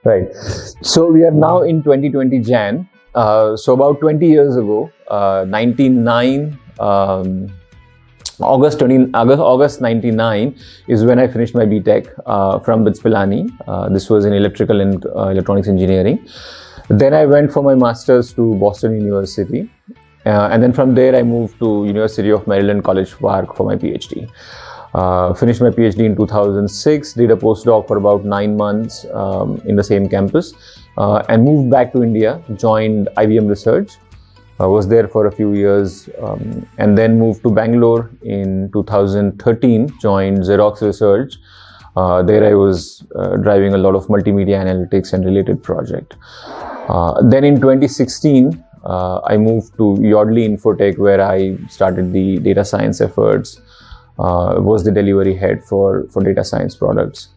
Right. So we are now in 2020 Jan. So about 20 years ago, 99, August 99 is when I finished my BTech from BITS Pilani. This was in electrical and electronics engineering. Then I went for my master's to Boston University. And then from there I moved to University of Maryland College Park for my PhD. Finished my PhD in 2006, did a postdoc for about 9 months in the same campus, and moved back to India, joined IBM Research, was there for a few years, and then moved to Bangalore in 2013, joined Xerox Research. There I was driving a lot of multimedia analytics and related project. Then in 2016, I moved to Yodlee Infotech, where I started the data science efforts. Was the delivery head for data science products.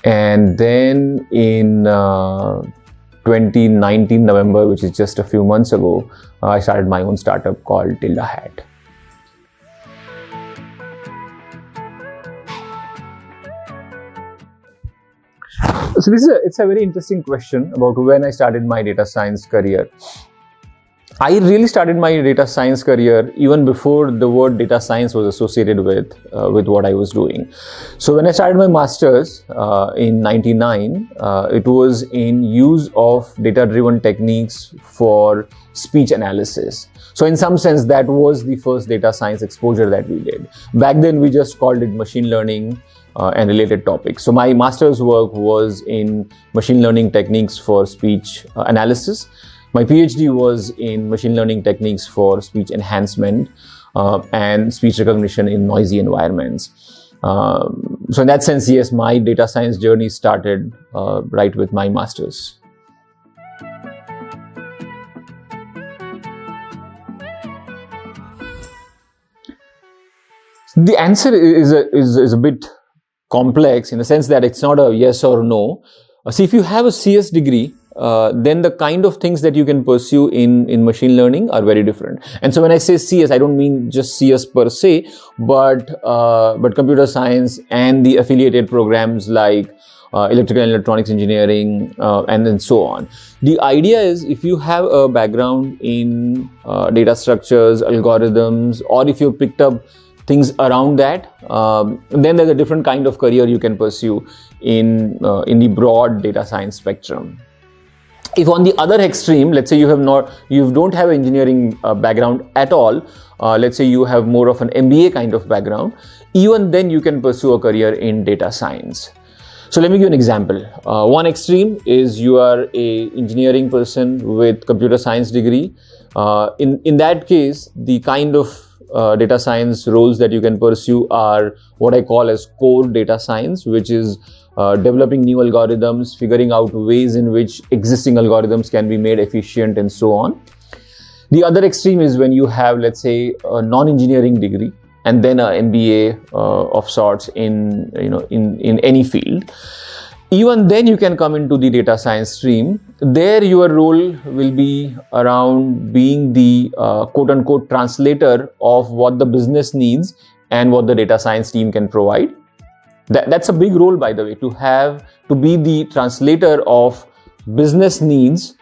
And then in 2019 November, which is just a few months ago, I started my own startup called Tilda Hat. So it's a very interesting question about when I started my data science career. I really started my data science career even before the word data science was associated with what I was doing. So when I started my master's in 99, it was in use of data-driven techniques for speech analysis. So in some sense, that was the first data science exposure that we did. Back then, we just called it machine learning and related topics. So my master's work was in machine learning techniques for speech analysis. My PhD was in machine learning techniques for speech enhancement and speech recognition in noisy environments. So in that sense, yes, my data science journey started right with my master's. The answer is a bit complex in the sense that it's not a yes or no. See, if you have a CS degree, then the kind of things that you can pursue in machine learning are very different. And so when I say CS, I don't mean just CS per se, but computer science and the affiliated programs like electrical and electronics engineering and then so on. The idea is if you have a background in data structures, algorithms, or if you've picked up things around that, then there's a different kind of career you can pursue in the broad data science spectrum. If on the other extreme, let's say you don't have engineering background at all, let's say you have more of an MBA kind of background, even then you can pursue a career in data science. So let me give you an example. One extreme is you are a engineering person with computer science degree. In that case, the kind of data science roles that you can pursue are what I call as core data science, which is developing new algorithms, figuring out ways in which existing algorithms can be made efficient and so on. The other extreme is when you have, let's say, a non-engineering degree and then an MBA of sorts in any field. Even then you can come into the data science stream. There your role will be around being the quote-unquote translator of what the business needs and what the data science team can provide. That's a big role, by the way, to be the translator of business needs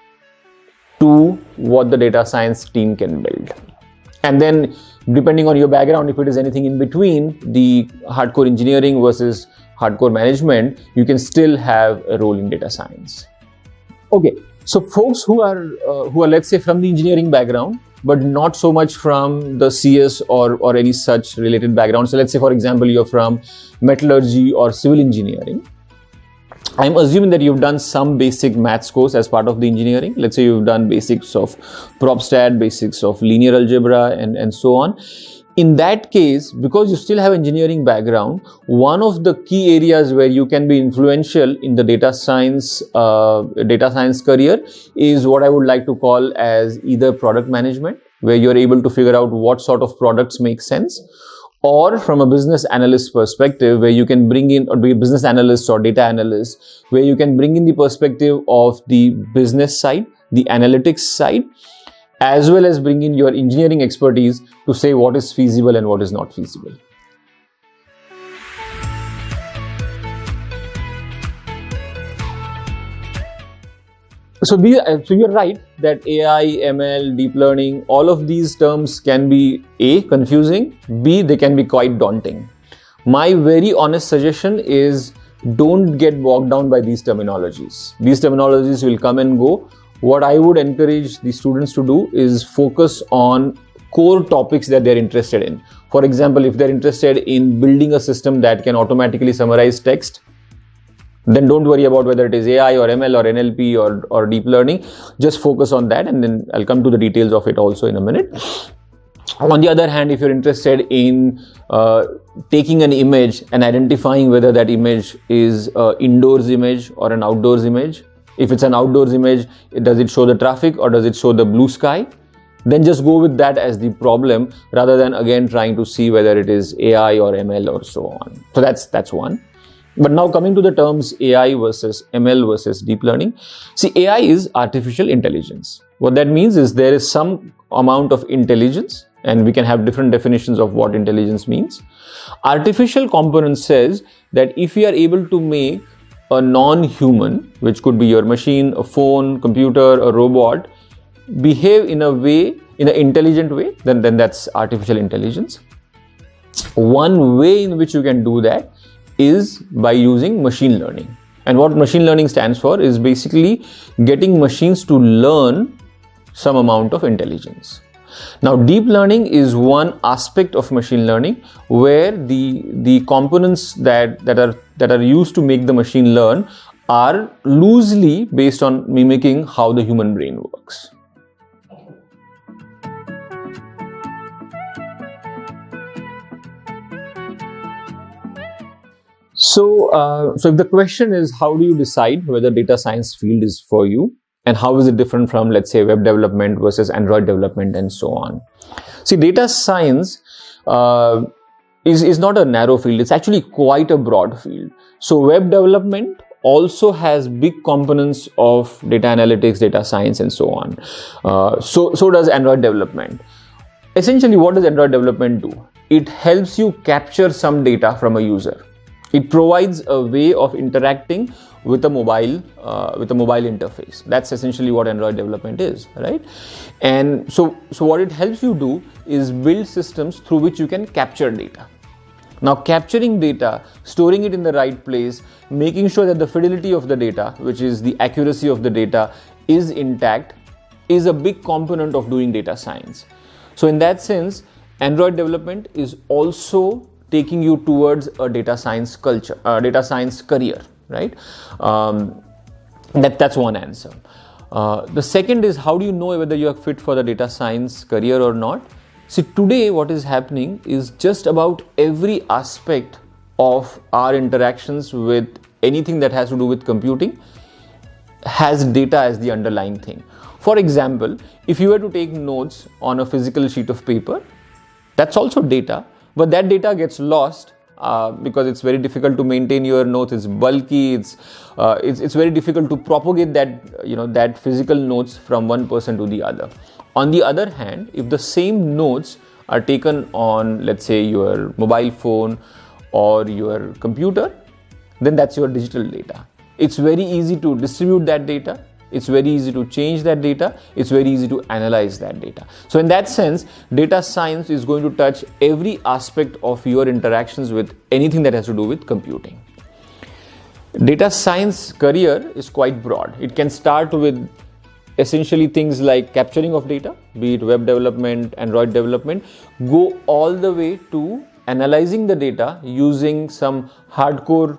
to what the data science team can build. And then depending on your background, if it is anything in between the hardcore engineering versus hardcore management, you can still have a role in data science. Okay, so folks who are let's say from the engineering background, but not so much from the CS or any such related background. So let's say, for example, you're from metallurgy or civil engineering. I'm assuming that you've done some basic maths course as part of the engineering. Let's say you've done basics of PropStat, basics of linear algebra, and so on. In that case, because you still have engineering background, one of the key areas where you can be influential in the data science career is what I would like to call as either product management, where you're able to figure out what sort of products make sense, or from a business analyst perspective, where you can bring in, or be a business analyst or data analyst, where you can bring in the perspective of the business side, the analytics side, as well as bring in your engineering expertise to say what is feasible and what is not feasible. So you're right that AI, ML, deep learning, all of these terms can be A, confusing, B, they can be quite daunting. My very honest suggestion is don't get bogged down by these terminologies. These terminologies will come and go. What I would encourage the students to do is focus on core topics that they're interested in. For example, if they're interested in building a system that can automatically summarize text, then don't worry about whether it is AI or ML or NLP or deep learning. Just focus on that, and then I'll come to the details of it also in a minute. On the other hand, if you're interested in taking an image and identifying whether that image is an indoors image or an outdoors image, if it's an outdoors image, does it show the traffic or does it show the blue sky? Then just go with that as the problem rather than again trying to see whether it is AI or ML or so on. So that's one. But now coming to the terms AI versus ML versus deep learning. See, AI is artificial intelligence. What that means is there is some amount of intelligence, and we can have different definitions of what intelligence means. Artificial component says that if we are able to make a non-human, which could be your machine, a phone, computer, a robot, behave in an intelligent way, then that's artificial intelligence. One way in which you can do that is by using machine learning. And what machine learning stands for is basically getting machines to learn some amount of intelligence. Now, deep learning is one aspect of machine learning where the components that are used to make the machine learn are loosely based on mimicking how the human brain works. So if the question is how do you decide whether data science field is for you and how is it different from, let's say, web development versus Android development and so on. See, data science is not a narrow field. It's actually quite a broad field. So web development also has big components of data analytics, data science and so on. So does Android development. Essentially, what does Android development do? It helps you capture some data from a user. It provides a way of interacting with a mobile interface. That's essentially what Android development is, right? And so what it helps you do is build systems through which you can capture data. Now, capturing data, storing it in the right place, making sure that the fidelity of the data, which is the accuracy of the data, is intact, is a big component of doing data science. So in that sense, Android development is also taking you towards a data science culture, data science career, right? That's one answer. The second is, how do you know whether you are fit for the data science career or not? See, today what is happening is just about every aspect of our interactions with anything that has to do with computing has data as the underlying thing. For example, if you were to take notes on a physical sheet of paper, that's also data. But that data gets lost because it's very difficult to maintain your notes. It's bulky. It's very difficult to propagate that physical notes from one person to the other. On the other hand, if the same notes are taken on, let's say, your mobile phone or your computer, then that's your digital data. It's very easy to distribute that data. It's very easy to change that data. It's very easy to analyze that data. So in that sense, data science is going to touch every aspect of your interactions with anything that has to do with computing. Data science career is quite broad. It can start with essentially things like capturing of data, be it web development, Android development, go all the way to analyzing the data using some hardcore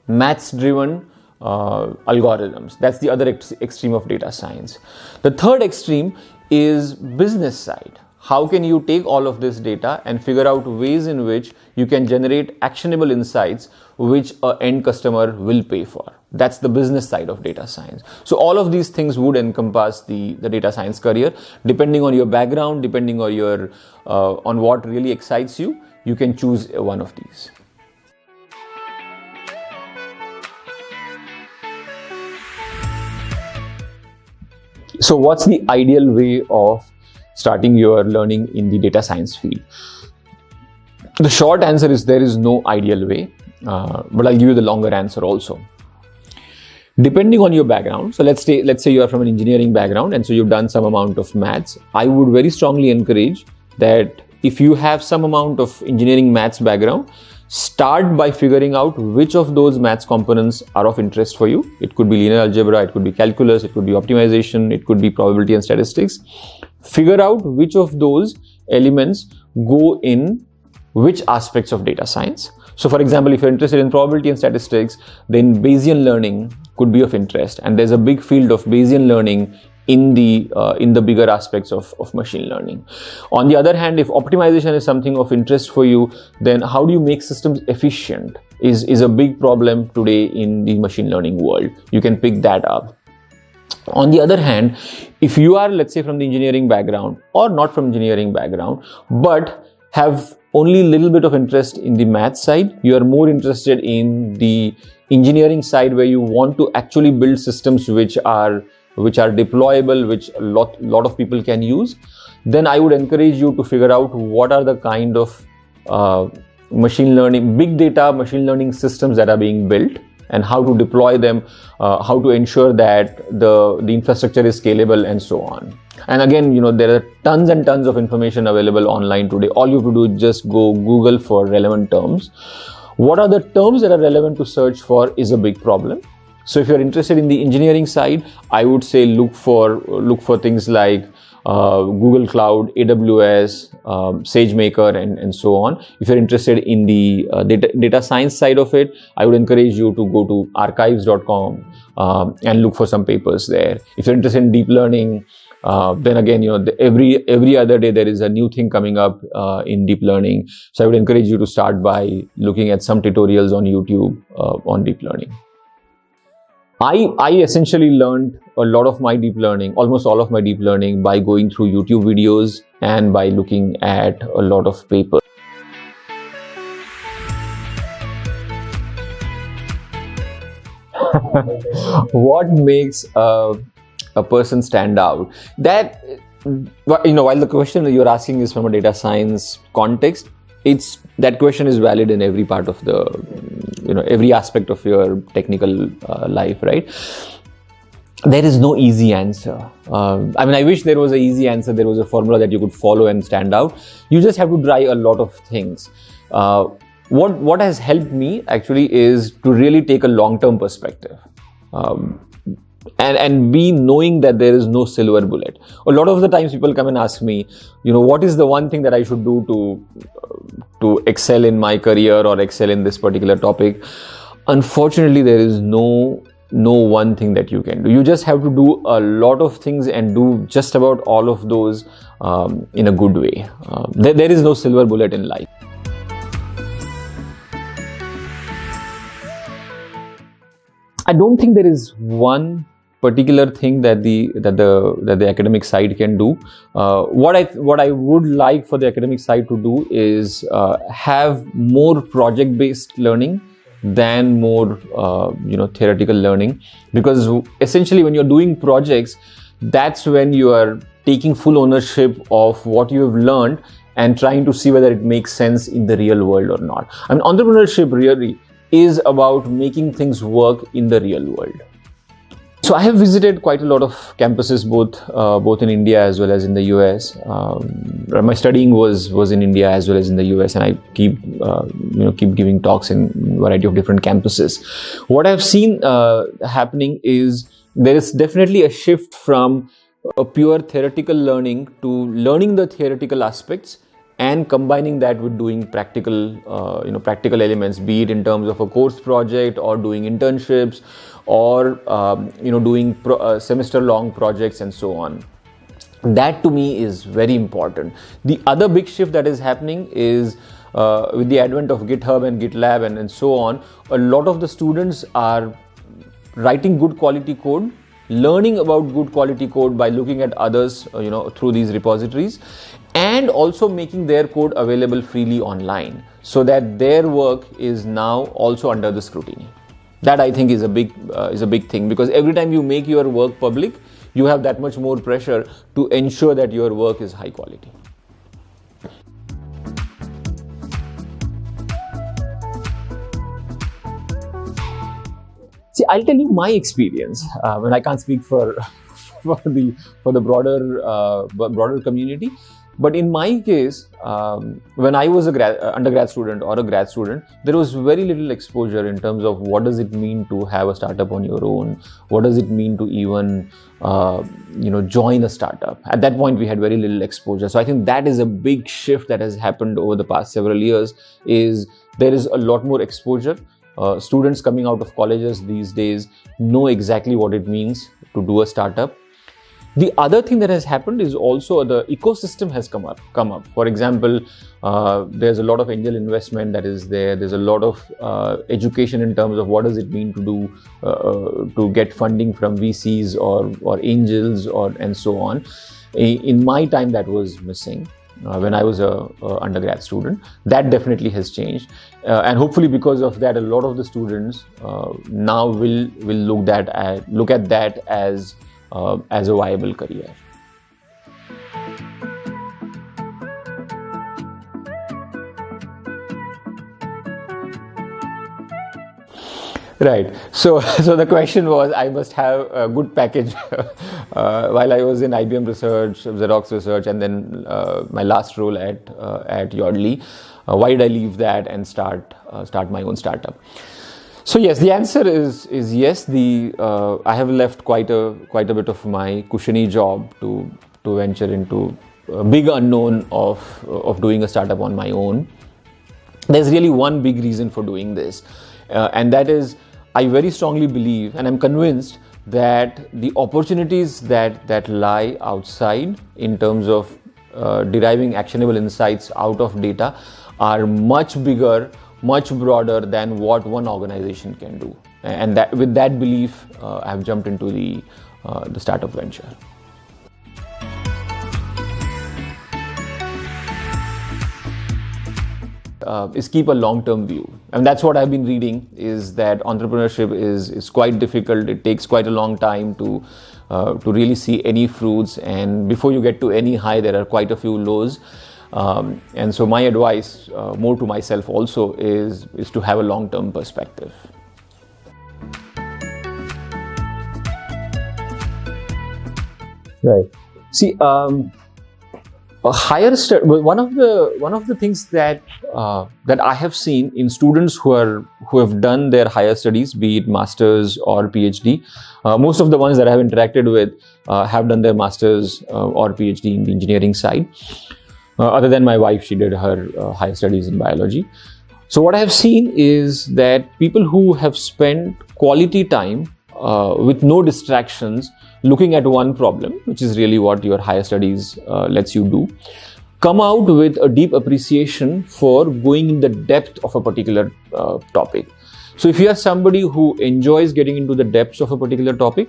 maths-driven algorithms. That's the other extreme of data science. The third extreme is business side. How can you take all of this data and figure out ways in which you can generate actionable insights which an end customer will pay for? That's the business side of data science. So all of these things would encompass the data science career. Depending on your background, depending on your on what really excites you, you can choose one of these. So what's the ideal way of starting your learning in the data science field? The short answer is there is no ideal way, but I'll give you the longer answer also. Depending on your background, so let's say you are from an engineering background and so you've done some amount of maths, I would very strongly encourage that if you have some amount of engineering maths background, start by figuring out which of those maths components are of interest for you. It could be linear algebra, it could be calculus, it could be optimization, it could be probability and statistics. Figure out which of those elements go in which aspects of data science. So for example, if you're interested in probability and statistics, then Bayesian learning could be of interest, and there's a big field of Bayesian learning in the bigger aspects of machine learning. On the other hand, if optimization is something of interest for you, then how do you make systems efficient is a big problem today in the machine learning world. You can pick that up. On the other hand, if you are, let's say, from the engineering background or not from engineering background, but have only little bit of interest in the math side, you are more interested in the engineering side where you want to actually build systems which are deployable, which a lot of people can use, then I would encourage you to figure out what are the kind of machine learning, big data machine learning systems that are being built, and how to deploy them, how to ensure that the infrastructure is scalable and so on. And again, there are tons and tons of information available online today. All you have to do is just go Google for relevant terms. What are the terms that are relevant to search for is a big problem. So if you're interested in the engineering side, I would say look for things like Google Cloud, AWS, SageMaker, and so on. If you're interested in the data science side of it, I would encourage you to go to archives.com and look for some papers there. If you're interested in deep learning, then again, every other day there is a new thing coming up in deep learning. So I would encourage you to start by looking at some tutorials on YouTube on deep learning. I essentially learned a lot of my deep learning, almost all of my deep learning, by going through YouTube videos and by looking at a lot of papers. What makes a person stand out? That, while the question that you're asking is from a data science context, that question is valid in every part of every aspect of your technical life, right? There is no easy answer. I wish there was an easy answer. There was a formula that you could follow and stand out. You just have to try a lot of things. What has helped me actually is to really take a long-term perspective. And be knowing that there is no silver bullet. A lot of the times people come and ask me, what is the one thing that I should do to excel in my career or excel in this particular topic? Unfortunately, there is no one thing that you can do. You just have to do a lot of things and do just about all of those in a good way. There is no silver bullet in life. I don't think there is one particular thing that the academic side can do. What I would like for the academic side to do is have more project-based learning than more theoretical learning, because essentially when you're doing projects, that's when you are taking full ownership of what you have learned and trying to see whether it makes sense in the real world or not. Entrepreneurship really is about making things work in the real world. So I have visited quite a lot of campuses, both in India as well as in the US. My studying was in India as well as in the US, and I keep giving talks in a variety of different campuses. What I've seen happening is there is definitely a shift from a pure theoretical learning to learning the theoretical aspects and combining that with doing practical elements, be it in terms of a course project or doing internships or doing semester-long projects and so on. That to me is very important. The other big shift that is happening is with the advent of GitHub and GitLab and so on, a lot of the students are writing good quality code, learning about good quality code by looking at others through these repositories, and also making their code available freely online so that their work is now also under the scrutiny. That I think is a big thing, because every time you make your work public, you have that much more pressure to ensure that your work is high quality. See, I'll tell you my experience, and I can't speak for for the broader community. But in my case, when I was a undergrad student or a grad student, there was very little exposure in terms of what does it mean to have a startup on your own. What does it mean to even join a startup? At that point, we had very little exposure. So I think that is a big shift that has happened over the past several years. Is there is a lot more exposure. Students coming out of colleges these days know exactly what it means to do a startup. The other thing that has happened is also the ecosystem has come up. For example, there's a lot of angel investment that is there. There's a lot of education in terms of what does it mean to do to get funding from VCs or angels and so on. In my time, that was missing. When I was a undergrad student, that definitely has changed, and hopefully because of that, a lot of the students now will look at that as a viable career. Right. So the question was, I must have a good package while I was in IBM Research, Xerox Research, and then my last role at Yardley. Why did I leave that and start my own startup? So yes, the answer is yes. I have left quite a bit of my cushiony job to venture into a big unknown of doing a startup on my own. There's really one big reason for doing this, and that is, I very strongly believe, and I'm convinced that the opportunities that lie outside in terms of deriving actionable insights out of data are much bigger, much broader than what one organization can do. And that, with that belief, I've jumped into the startup venture. Is keep a long-term view, and that's what I've been reading. Is that entrepreneurship is quite difficult. It takes quite a long time to really see any fruits, and before you get to any high, there are quite a few lows. And so my advice, more to myself also, is to have a long-term perspective. Right. See, one of the things that I have seen in students who have done their higher studies, be it masters or PhD, most of the ones that I have interacted with have done their masters or PhD in the engineering side. Other than my wife, she did her higher studies in biology. So what I have seen is that people who have spent quality time with no distractions, looking at one problem, which is really what your higher studies lets you do, come out with a deep appreciation for going in the depth of a particular topic. So if you are somebody who enjoys getting into the depths of a particular topic,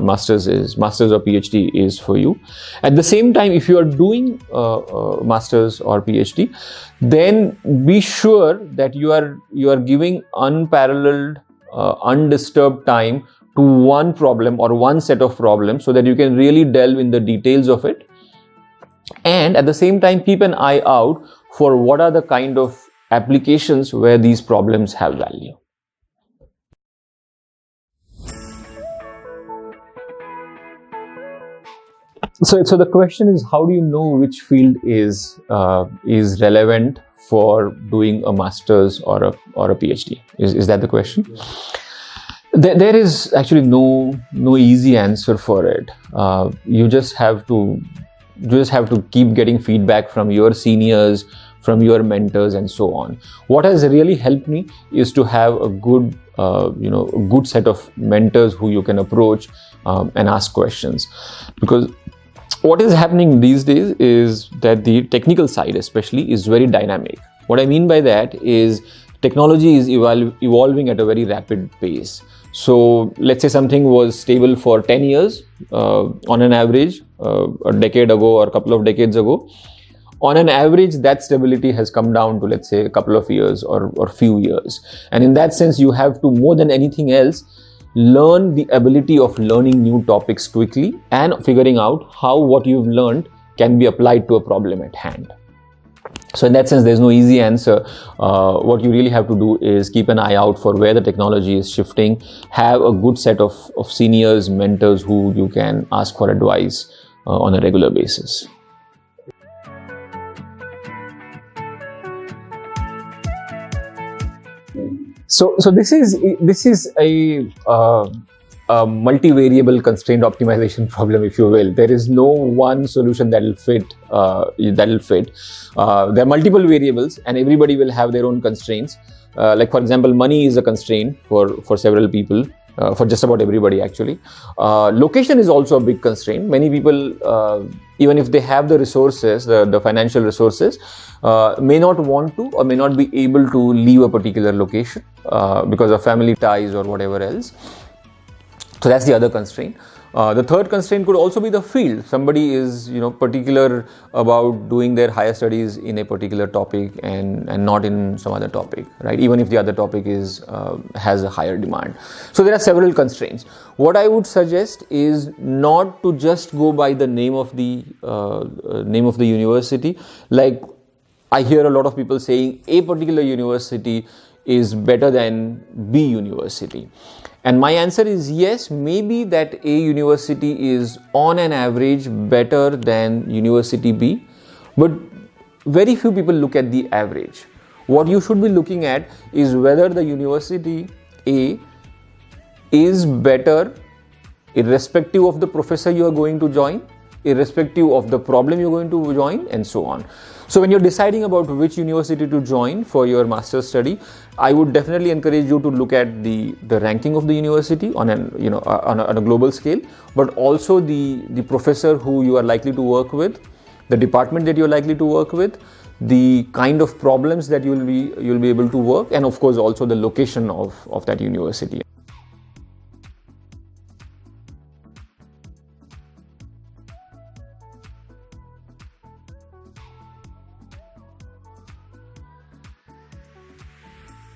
masters or PhD is for you. At the same time, if you are doing masters or PhD, then be sure that you are giving unparalleled, undisturbed time to one problem or one set of problems, so that you can really delve in the details of it. And at the same time, keep an eye out for what are the kind of applications where these problems have value. So the question is, how do you know which field is relevant for doing a master's or a PhD? Is that the question? Yeah. There is actually no easy answer for it. You just have to keep getting feedback from your seniors, from your mentors, and so on. What has really helped me is to have a good set of mentors who you can approach and ask questions. Because what is happening these days is that the technical side especially is very dynamic. What I mean by that is technology is evolving at a very rapid pace. So let's say something was stable for 10 years on an average, a decade ago or a couple of decades ago. On an average, that stability has come down to, let's say, a couple of years or few years. And in that sense, you have to, more than anything else, learn the ability of learning new topics quickly and figuring out how what you've learned can be applied to a problem at hand. So in that sense, there's no easy answer. What you really have to do is keep an eye out for where the technology is shifting, have a good set of seniors, mentors who you can ask for advice on a regular basis. So this is a multivariable constraint optimization problem, if you will. There is no one solution that will fit. There are multiple variables, and everybody will have their own constraints. Like for example, money is a constraint for several people. For just about everybody, actually. Location is also a big constraint. Many people, even if they have the resources, the financial resources, may not want to or may not be able to leave a particular location because of family ties or whatever else. So that's the other constraint. The third constraint could also be the field. Somebody is, particular about doing their higher studies in a particular topic and not in some other topic, right? Even if the other topic has a higher demand. So there are several constraints. What I would suggest is not to just go by the name of the university. Like I hear a lot of people saying a particular university is better than B university. And my answer is yes, maybe that A university is on an average better than University B, but very few people look at the average. What you should be looking at is whether the University A is better irrespective of the professor you are going to join, irrespective of the problem you're going to join, and so on. So when you're deciding about which university to join for your master's study, I would definitely encourage you to look at the ranking of the university on a global scale, but also the professor who you are likely to work with, the department that you're likely to work with, the kind of problems that you'll be able to work, and of course also the location of that university.